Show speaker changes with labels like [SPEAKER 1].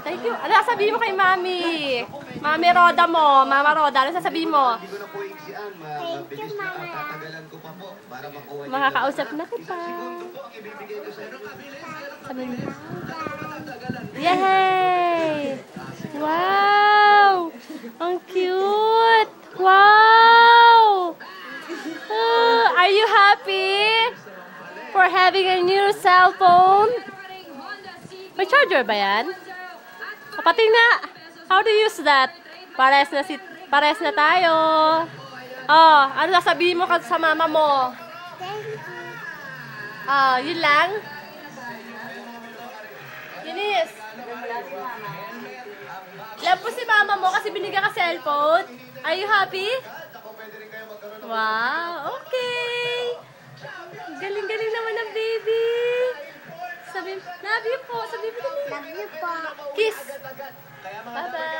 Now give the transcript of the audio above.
[SPEAKER 1] Thank you. Ano sasabihin mo kay Mami? Mami Roda mo. Mama Roda, ano sasabihin mo?
[SPEAKER 2] Thank you, Mama.
[SPEAKER 1] Makakausap na kita. Sabihin mo. Yay! Wow! Ang cute! Wow! Are you happy for having a new cell phone? May charger ba yan? Kapatid na, how do you use that? Pares na tayo. Oh, ano sasabihin mo sa mama mo?
[SPEAKER 2] Thank you.
[SPEAKER 1] Oh, yun lang? Ginis. Love po si mama mo kasi binigyan ka cellphone. Are you happy? Wow, okay. Galing-galing naman ng baby. Sabi, love you po. Sabi mo,
[SPEAKER 2] Love you po.
[SPEAKER 1] kiss. Bye-bye.